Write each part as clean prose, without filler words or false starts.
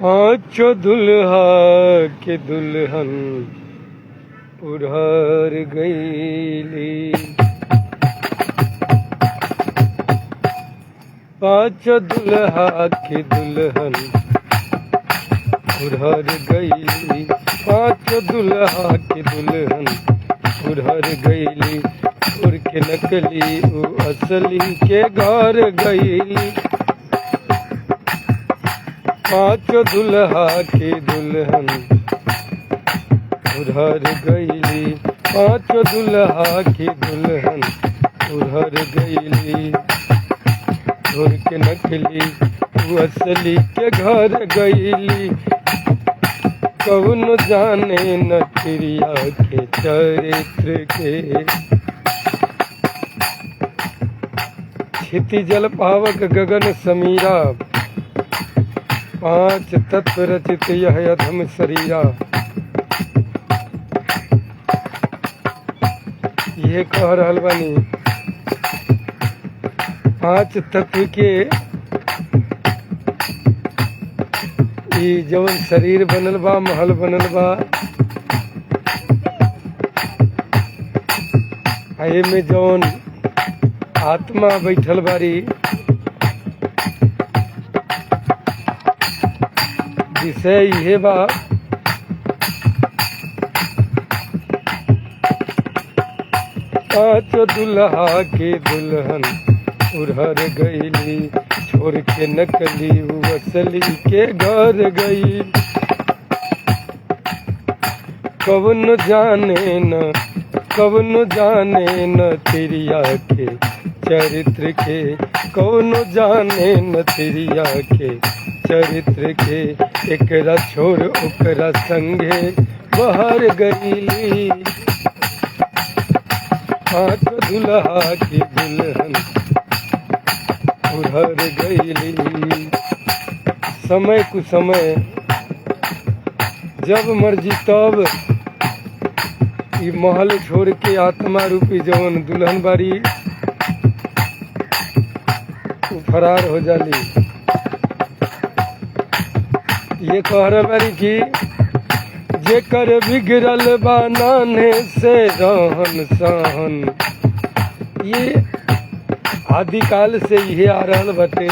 पांचों दुल्हा के दुल्हन उड़हर गईली। पांचों दुल्हा के दुल्हन उड़हर गईली। पांचों दुल्हा के दुल्हन उड़हर गईली। उड़ के नकली उ असली के घर गईली। पांचों दुल्हा के दुल्हन उड़हर गईली। पांचों दुल्हा के दुल्हन उड़हर गईली। उड़ के नकली उ असली के घर गईली। कौन जाने न प्रिया के चरित्र के। क्षिति जल पावक गगन समीरा। पांच तत्व रचित यह अधम शरीरा। ये कह रहल बानी पांच तत्व के ई जवन शरीर बनल बा, महल बनल बा, एमे जवन आत्मा बैठल बारी, विषय इहे बा पांचों दुल्हा के दुल्हन उड़हर गईली। छोड़ के नकली उ असली के घर गई। कौन जाने न तिरिया के चरित्र के। कौन जाने न तिरिया के चरित्र के। एकरा छोड़ ओकरा संगे बहर गईली। पांचों दुल्हा की दुल्हन उड़हर गईली। समय कुसमय जब मर्जी तब ई महल छोड़ के आत्मा रूपी जवन दुल्हन बारी उ फरार हो जाली। ये कह रहे बारी कि जेकर बिगड़ल बा नाने से रहन सहन। ये आदिकाल से यही आ रहल बाटे।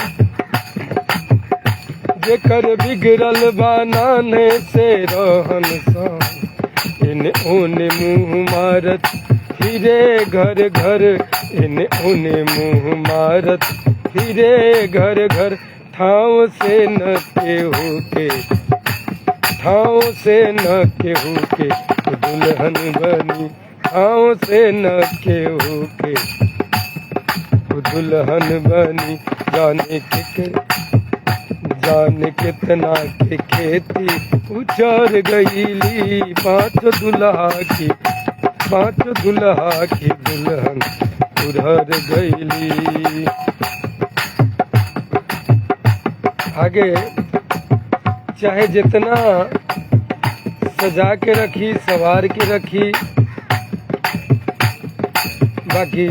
जेकर बिगड़ल बा नाने से रहन सहन। इने ओने मुँह मारत फिरे घर घर। इने ओने मुँह मारत फिरे घर घर। ठाव से न केहू के, ठाव से न केहू के दुल्हन बनी। ठाव से न केहू के दुल्हन बनी। जाने कितना के खेती उछर गईली। पांचों दुल्हा की दुल्हन उड़हर गईली। आगे चाहे जितना सजा के रखी, सवार के रखी, बाकी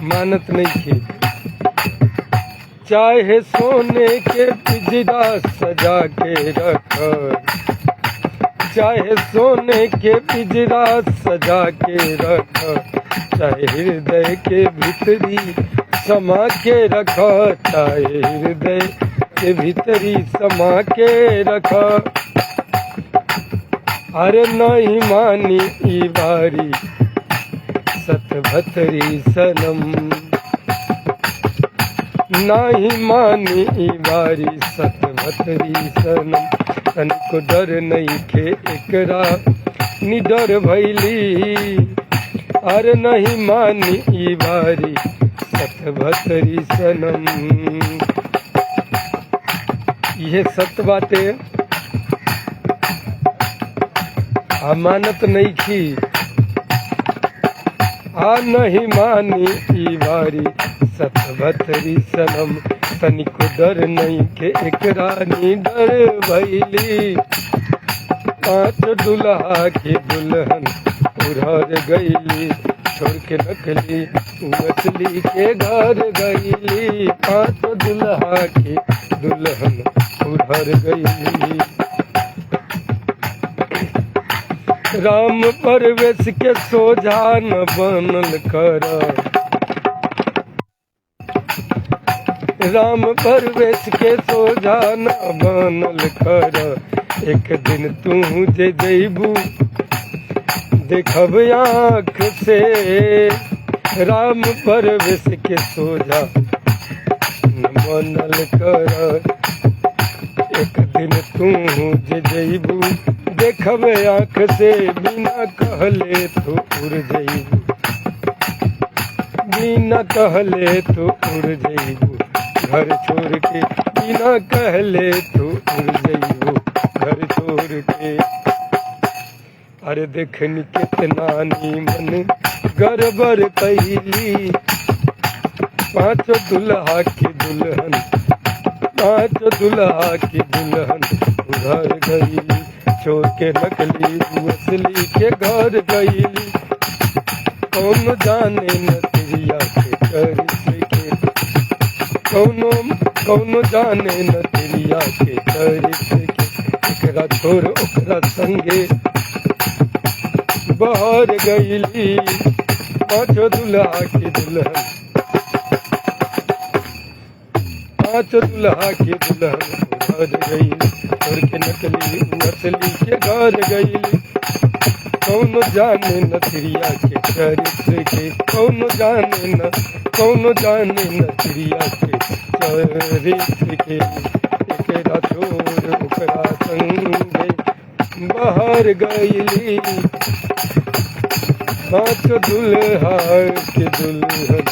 मानत नहीं थी। चाहे सोने के पिंजरा सजा के रख। चाहे सोने के पिंजरा सजा के रख। चाहे हृदय के भीतरी समा के रख। चाहे हृदय के भीतरी समा के रख। अरे नहीं मानी ई बारी सतभतरी सनम। नहीं मानी ई बारी सतभतरी सनम। तनिको डर नहीं खे एकरा निडर भैली। अरे नहीं मानी ई बारी सतभतरी सनम। यह सत्य बाते अमानत नहीं की। आ नहीं मानी ई बारी सतभतरी सनम। तनिको डर नहीं के एकरा निडर भैली। पांच दुल्हा की दुल्हन उड़हर गईली। छोड़ के नकली असली के घर गईली, पाँच दुल्हा के दुल्हन उधर गईली। राम परवेश के सोझा न बनल कर, राम परवेश के सोझा न बनल कर, एक दिन तू जे जैबू देखब आँख से। राम परवेश के सोझा न बनल कर, एक दिन तू जे जैबू देखब आँख से, बिना कहले तो उड़ जैबू, बिना कहले तो उड़ जैबू घर छोड़ के, बिना कहले तो उड़ जैबू घर छोड़ के। अरे देखनी कितना नीमन गड़बड़ कैली, पाँच दुल्हा की दुल्हन, पाँच दुल्हा की दुल्हन उधर गईली, छोड़ के नकली असली के घर गईली। कौन जाने नजरिया के चरित्र के, कौन जाने नजरिया के चरित्र के, एकरा छोड़ ओकरा संगे बहर गईली, पाँच दुल्हा की दुल्हन, पाँच दुल्हा की दुल्हन उधर गईली, छोड़ के नकली असली के घर गईली। कौन जाने नजरिया के चरित्र के, कौन जाने नजरिया के चरित्र के, एकरा छोड़ ओकरा संगे बहर गईली, पाँच दुल्हा के दुल्हन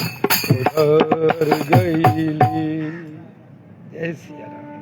उधर गईली। जय सिया राम।